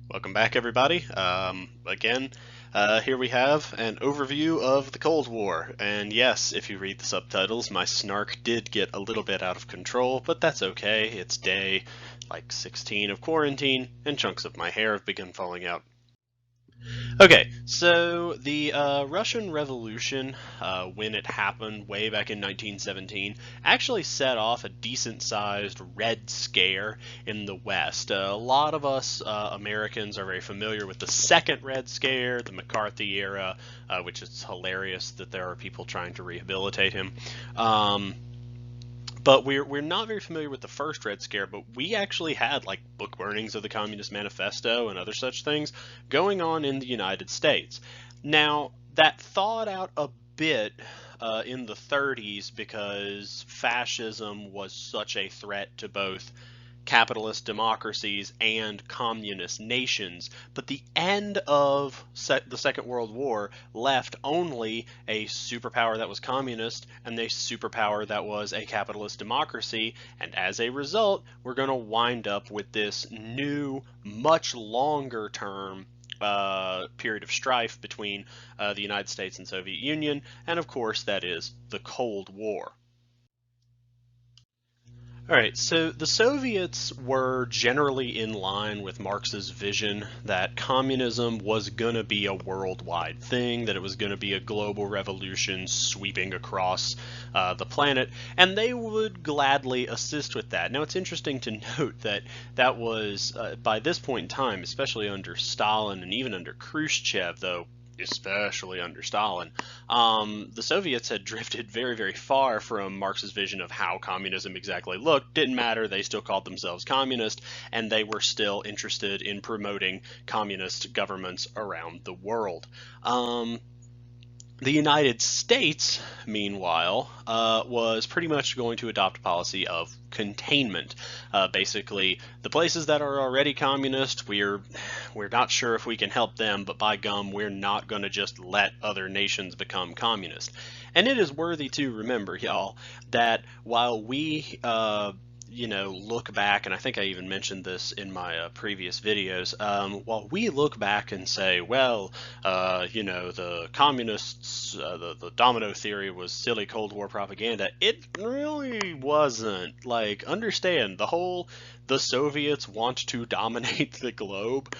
Welcome back, everybody. Here we have an overview of the Cold War. And yes, if you read the subtitles, my snark did get a little bit out of control, but that's okay. It's day like 16 of quarantine, and chunks of my hair have begun falling out. Okay, so the Russian Revolution, when it happened way back in 1917, actually set off a decent-sized Red Scare in the West. A lot of us Americans are very familiar with the Second Red Scare, the McCarthy era, which is hilarious that there are people trying to rehabilitate him. But we're not very familiar with the first Red Scare, but we actually had like book burnings of the Communist Manifesto and other such things going on in the United States. Now, that thawed out a bit in the 30s because fascism was such a threat to both capitalist democracies and communist nations. But the end of the Second World War left only a superpower that was communist and a superpower that was a capitalist democracy. And as a result, we're going to wind up with this new, much longer term period of strife between the United States and Soviet Union, and of course that is the Cold War. All right, so the Soviets were generally in line with Marx's vision that communism was going to be a worldwide thing, that it was going to be a global revolution sweeping across the planet, and they would gladly assist with that. Now, it's interesting to note that that was, by this point in time, especially under Stalin and even under Khrushchev, though especially under Stalin, the Soviets had drifted very, very far from Marx's vision of how communism exactly looked. Didn't matter, they still called themselves communist, and they were still interested in promoting communist governments around the world. The United States, meanwhile, was pretty much going to adopt a policy of containment. Basically, the places that are already communist, we're not sure if we can help them, but by gum, we're not going to just let other nations become communist. And it is worthy to remember, y'all, that while we look back, and I think I even mentioned this in my previous videos, while we look back and say, well, the communists, the domino theory was silly Cold War propaganda, it really wasn't. Like, understand, the Soviets want to dominate the globe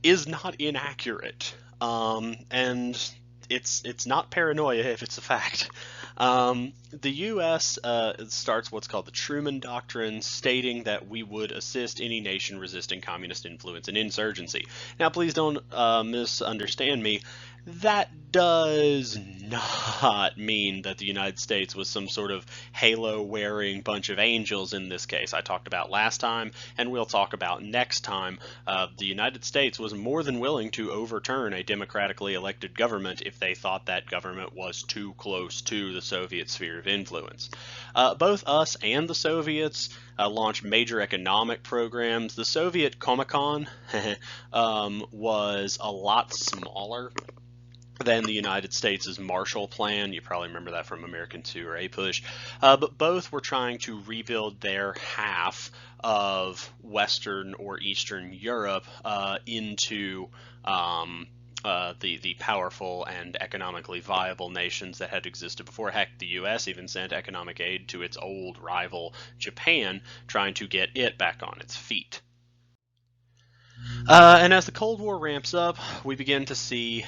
is not inaccurate. And it's not paranoia if it's a fact. The U.S. Starts what's called the Truman Doctrine, stating that we would assist any nation resisting communist influence and insurgency. Now, please don't misunderstand me. That does not mean that the United States was some sort of halo-wearing bunch of angels in this case. I talked about last time, and we'll talk about next time. The United States was more than willing to overturn a democratically elected government if they thought that government was too close to the Soviet sphere of influence. Both us and the Soviets launched major economic programs. The Soviet Comecon was a lot smaller than the United States' Marshall Plan. You probably remember that from American 2 or A-Push. But both were trying to rebuild their half of Western or Eastern Europe into the powerful and economically viable nations that had existed before. Heck, the U.S. even sent economic aid to its old rival, Japan, trying to get it back on its feet. And as the Cold War ramps up, we begin to see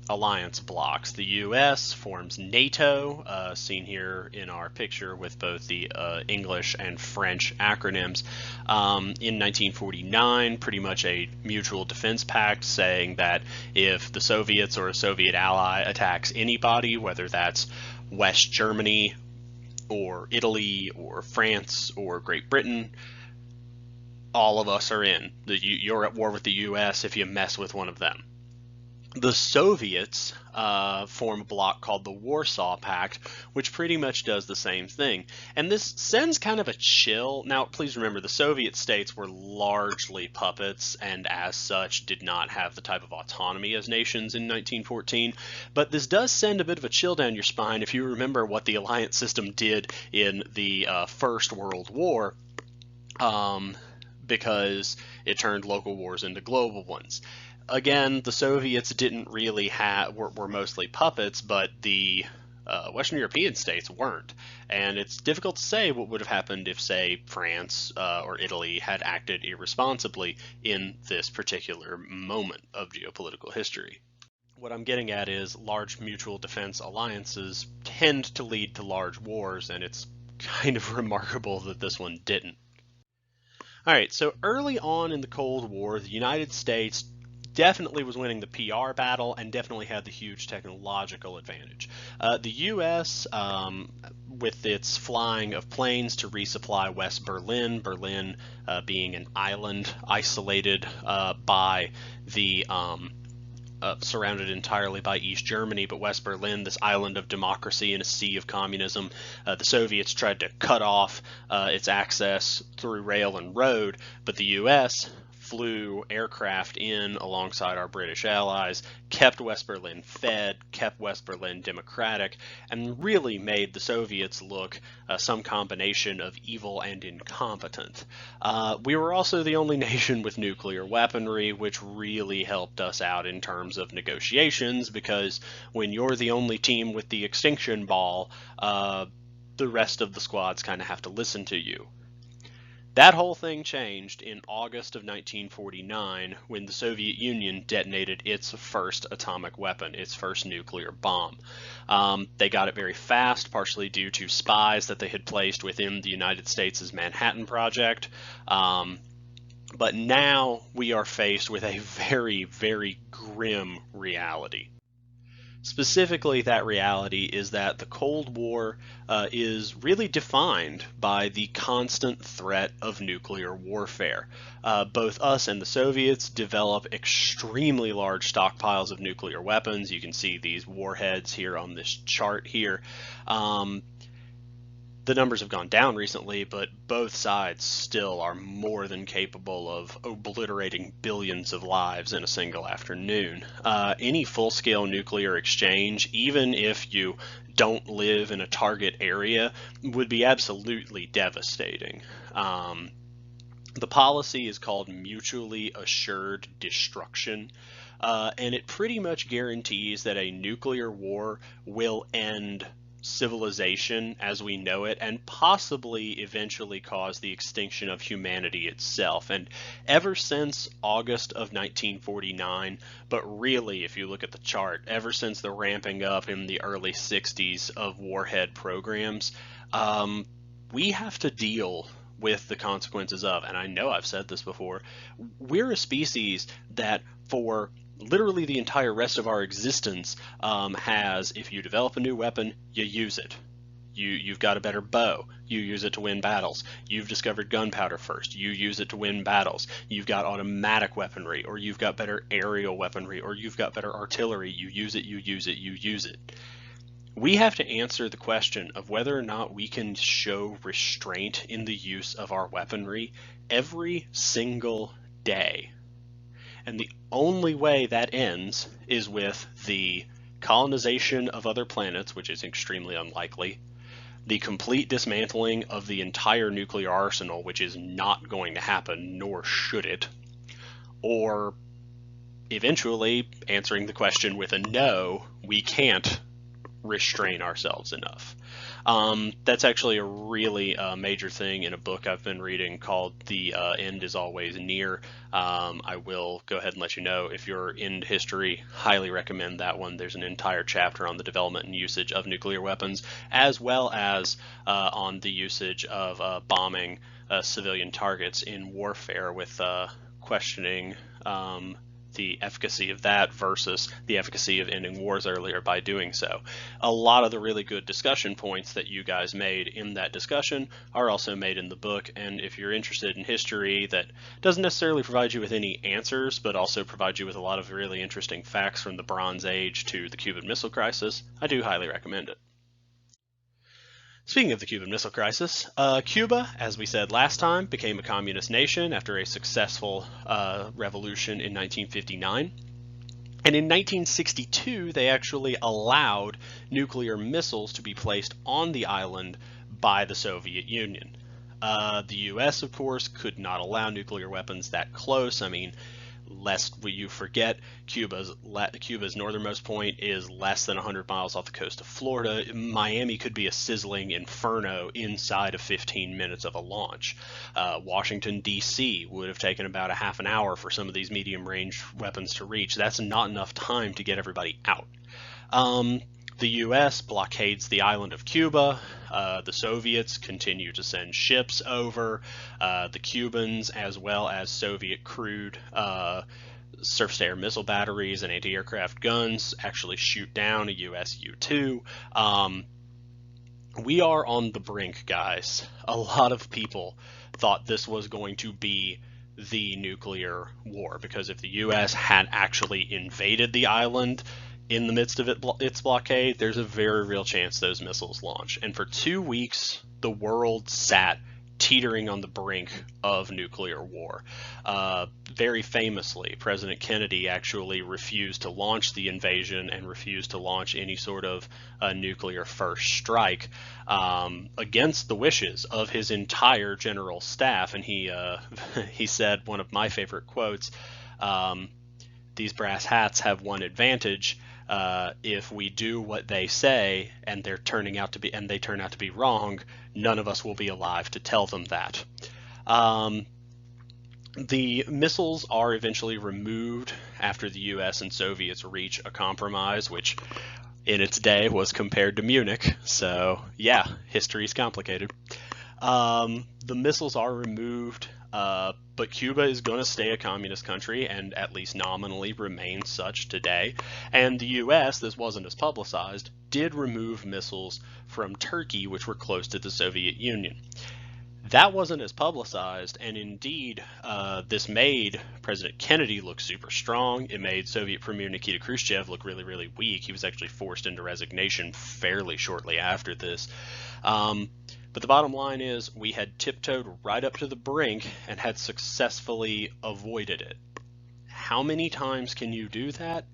alliance blocks. The U.S. forms NATO, seen here in our picture with both the English and French acronyms. In 1949, pretty much a mutual defense pact saying that if the Soviets or a Soviet ally attacks anybody, whether that's West Germany or Italy or France or Great Britain, all of us are in. You're at war with the U.S. if you mess with one of them. The Soviets form a bloc called the Warsaw Pact, which pretty much does the same thing. And this sends kind of a chill. Now, please remember, the Soviet states were largely puppets and as such did not have the type of autonomy as nations in 1914. But this does send a bit of a chill down your spine if you remember what the alliance system did in the First World War. because it turned local wars into global ones. Again, the Soviets didn't really were mostly puppets, but the Western European states weren't. And it's difficult to say what would have happened if, say, France or Italy had acted irresponsibly in this particular moment of geopolitical history. What I'm getting at is large mutual defense alliances tend to lead to large wars, and it's kind of remarkable that this one didn't. All right, so early on in the Cold War, the United States definitely was winning the PR battle and definitely had the huge technological advantage. The U.S., with its flying of planes to resupply West Berlin, Berlin being an island isolated by the surrounded entirely by East Germany, but West Berlin, this island of democracy in a sea of communism. The Soviets tried to cut off its access through rail and road, but the U.S. flew aircraft in alongside our British allies, kept West Berlin fed, kept West Berlin democratic, and really made the Soviets look some combination of evil and incompetent. We were also the only nation with nuclear weaponry, which really helped us out in terms of negotiations, because when you're the only team with the extinction ball, the rest of the squads kind of have to listen to you. That whole thing changed in August of 1949 when the Soviet Union detonated its first atomic weapon, its first nuclear bomb. They got it very fast, partially due to spies that they had placed within the United States' Manhattan Project. But now we are faced with a very, very grim reality. Specifically, that reality is that the Cold War is really defined by the constant threat of nuclear warfare. Both us and the Soviets develop extremely large stockpiles of nuclear weapons. You can see these warheads here on this chart here. The numbers have gone down recently, but both sides still are more than capable of obliterating billions of lives in a single afternoon. Any full-scale nuclear exchange, even if you don't live in a target area, would be absolutely devastating. The policy is called mutually assured destruction, and it pretty much guarantees that a nuclear war will end civilization as we know it, and possibly eventually cause the extinction of humanity itself. And ever since August of 1949, but really if you look at the chart, ever since the ramping up in the early 60s of warhead programs, we have to deal with the consequences of, and I know I've said this before, we're a species that for literally the entire rest of our existence has, if you develop a new weapon, you use it. You've got a better bow, you use it to win battles. You've discovered gunpowder first, you use it to win battles. You've got automatic weaponry, or you've got better aerial weaponry, or you've got better artillery. You use it, you use it, you use it. We have to answer the question of whether or not we can show restraint in the use of our weaponry every single day. And the only way that ends is with the colonization of other planets, which is extremely unlikely, the complete dismantling of the entire nuclear arsenal, which is not going to happen, nor should it, or eventually answering the question with a no, we can't restrain ourselves enough. That's actually a really major thing in a book I've been reading called The End is Always Near. I will go ahead and let you know, if you're into history, highly recommend that one. There's an entire chapter on the development and usage of nuclear weapons, as well as on the usage of bombing civilian targets in warfare, with questioning the efficacy of that versus the efficacy of ending wars earlier by doing so. A lot of the really good discussion points that you guys made in that discussion are also made in the book, and if you're interested in history that doesn't necessarily provide you with any answers, but also provide you with a lot of really interesting facts from the Bronze Age to the Cuban Missile Crisis, I do highly recommend it. Speaking of the Cuban Missile Crisis, Cuba, as we said last time, became a communist nation after a successful revolution in 1959. And in 1962, they actually allowed nuclear missiles to be placed on the island by the Soviet Union. The U.S., of course, could not allow nuclear weapons that close. I mean, lest you forget, Cuba's northernmost point is less than 100 miles off the coast of Florida. Miami could be a sizzling inferno inside of 15 minutes of a launch. Washington, D.C. would have taken about a half an hour for some of these medium-range weapons to reach. That's not enough time to get everybody out. The U.S. blockades the island of Cuba. The Soviets continue to send ships over. The Cubans, as well as Soviet crewed surface-to-air missile batteries and anti-aircraft guns, actually shoot down a U.S. U-2. We are on the brink, guys. A lot of people thought this was going to be the nuclear war, because if the U.S. had actually invaded the island in the midst of its blockade, there's a very real chance those missiles launch. And for 2 weeks, the world sat teetering on the brink of nuclear war. Very famously, President Kennedy actually refused to launch the invasion and refused to launch any sort of nuclear first strike against the wishes of his entire general staff. And he said, one of my favorite quotes, "These brass hats have one advantage. If we do what they say and they turn out to be wrong, none of us will be alive to tell them that." The missiles are eventually removed after the U.S. and Soviets reach a compromise, which in its day was compared to Munich. So yeah, history's complicated. The missiles are removed, but Cuba is going to stay a communist country and at least nominally remain such today. And the U.S., this wasn't as publicized, did remove missiles from Turkey, which were close to the Soviet Union. That wasn't as publicized, and indeed, this made President Kennedy look super strong. It made Soviet Premier Nikita Khrushchev look really, really weak. He was actually forced into resignation fairly shortly after this. But the bottom line is, we had tiptoed right up to the brink and had successfully avoided it. How many times can you do that?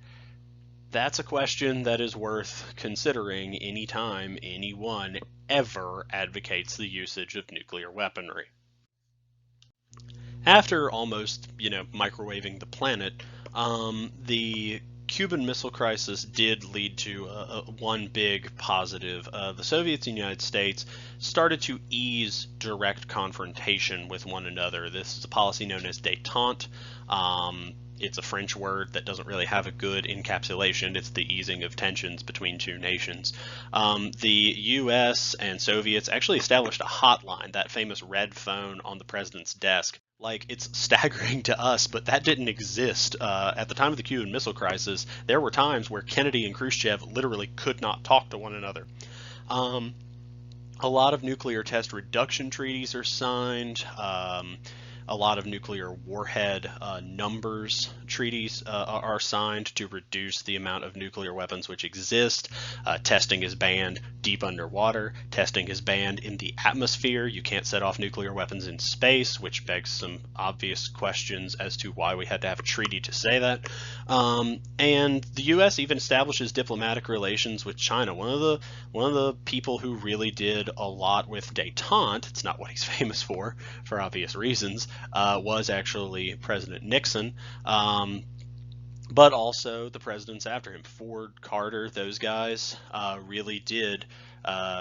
That's a question that is worth considering anytime anyone ever advocates the usage of nuclear weaponry. After almost, microwaving the planet, the Cuban Missile Crisis did lead to one big positive. The Soviets and the United States started to ease direct confrontation with one another. This is a policy known as Detente. It's a French word that doesn't really have a good encapsulation. It's the easing of tensions between two nations. The U.S. and Soviets actually established a hotline, that famous red phone on the president's desk. Like, it's staggering to us, but that didn't exist. At the time of the Cuban Missile Crisis, there were times where Kennedy and Khrushchev literally could not talk to one another. A lot of nuclear test reduction treaties are signed. A lot of nuclear warhead numbers treaties are signed to reduce the amount of nuclear weapons which exist. Testing is banned deep underwater. Testing is banned in the atmosphere. You can't set off nuclear weapons in space, which begs some obvious questions as to why we had to have a treaty to say that. And the U.S. even establishes diplomatic relations with China. One of the people who really did a lot with Detente, it's not what he's famous for obvious reasons, was actually President Nixon, but also the presidents after him. Ford, Carter, those guys really did,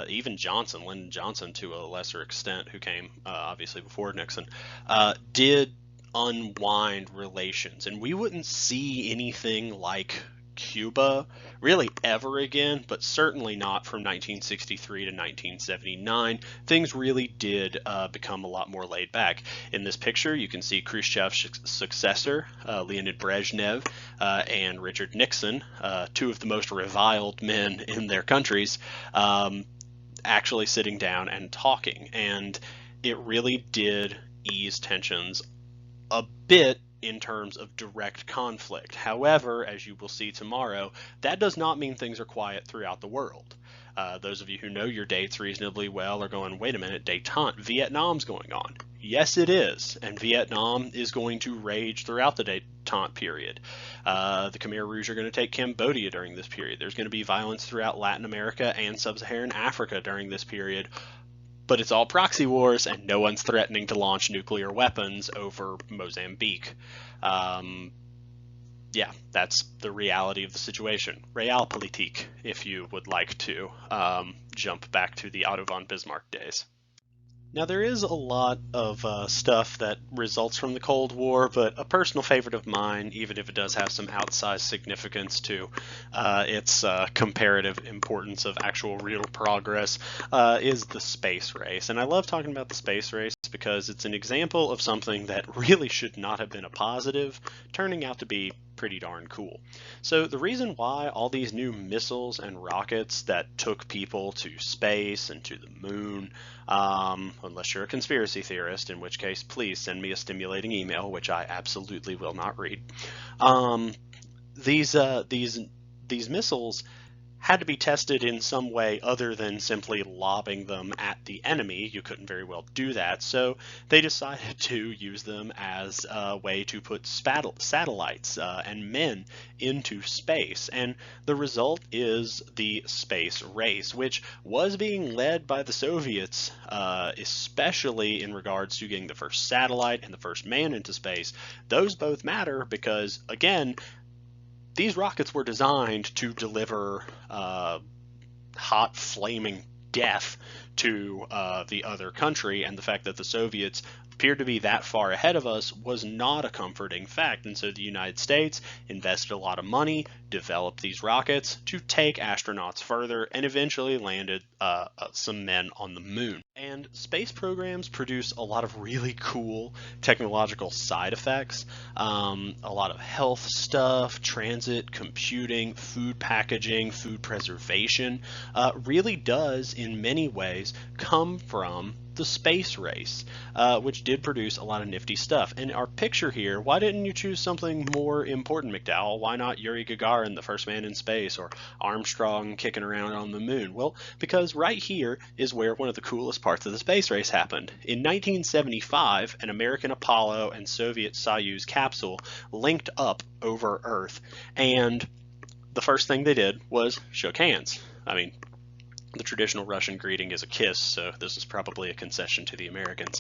even Lyndon Johnson to a lesser extent, who came obviously before Nixon, did unwind relations. And we wouldn't see anything like Cuba really ever again, but certainly not from 1963 to 1979. Things really did become a lot more laid back. In this picture, you can see Khrushchev's successor, Leonid Brezhnev, and Richard Nixon, two of the most reviled men in their countries, actually sitting down and talking. And it really did ease tensions a bit in terms of direct conflict. However, as you will see tomorrow, that does not mean things are quiet throughout the world. Those of you who know your dates reasonably well are going, wait a minute, Detente, Vietnam's going on. Yes, it is, and Vietnam is going to rage throughout the Detente period. The Khmer Rouge are going to take Cambodia during this period. There's going to be violence throughout Latin America and Sub-Saharan Africa during this period. but it's all proxy wars, and no one's threatening to launch nuclear weapons over Mozambique. Um, yeah, that's the reality of the situation. Realpolitik, if you would like to jump back to the Otto von Bismarck days. Now, there is a lot of stuff that results from the Cold War, but a personal favorite of mine, even if it does have some outsized significance to its comparative importance of actual real progress, is the space race. And I love talking about the space race because it's an example of something that really should not have been a positive, turning out to be pretty darn cool. So the reason why all these new missiles and rockets that took people to space and to the moon, unless you're a conspiracy theorist, in which case please send me a stimulating email, which I absolutely will not read. These missiles had to be tested in some way other than simply lobbing them at the enemy. You couldn't very well do that, so they decided to use them as a way to put satellites and men into space. And the result is the space race, which was being led by the Soviets, especially in regards to getting the first satellite and the first man into space. Those both matter because, again, these rockets were designed to deliver hot, flaming death to the other country, and the fact that the Soviets appeared to be that far ahead of us was not a comforting fact. And so the United States invested a lot of money, developed these rockets to take astronauts further, and eventually landed some men on the moon. And space programs produce a lot of really cool technological side effects, a lot of health stuff, transit, computing, food packaging, food preservation, really does in many ways come from the space race, which did produce a lot of nifty stuff. And our picture here, why didn't you choose something more important, McDowell? Why not Yuri Gagarin, the first man in space, or Armstrong kicking around on the moon? Well, because right here is where one of the coolest parts of the space race happened. In 1975, an American Apollo and Soviet Soyuz capsule linked up over Earth, and the first thing they did was shook hands. I mean, the traditional Russian greeting is a kiss, so this is probably a concession to the Americans.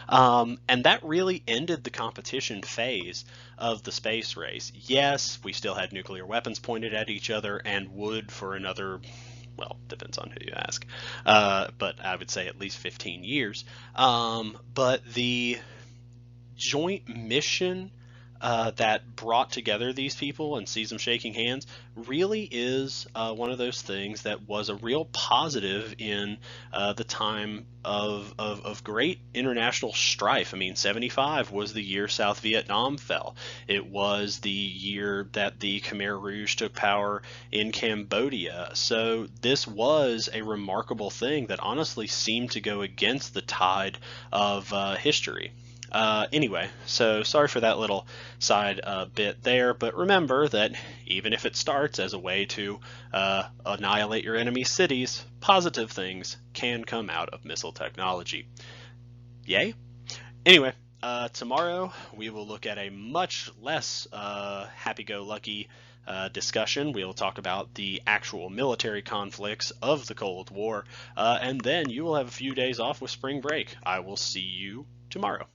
And that really ended the competition phase of the space race. Yes, we still had nuclear weapons pointed at each other and would for another, well, depends on who you ask, but I would say at least 15 years. But the joint mission that brought together these people and sees them shaking hands really is one of those things that was a real positive in the time of great international strife. I mean, 75 was the year South Vietnam fell. It was the year that the Khmer Rouge took power in Cambodia. So this was a remarkable thing that honestly seemed to go against the tide of history. Anyway, so sorry for that little side bit there, but remember that even if it starts as a way to annihilate your enemy's cities, positive things can come out of missile technology. Yay? Anyway, tomorrow we will look at a much less happy-go-lucky discussion. We will talk about the actual military conflicts of the Cold War, and then you will have a few days off with spring break. I will see you tomorrow.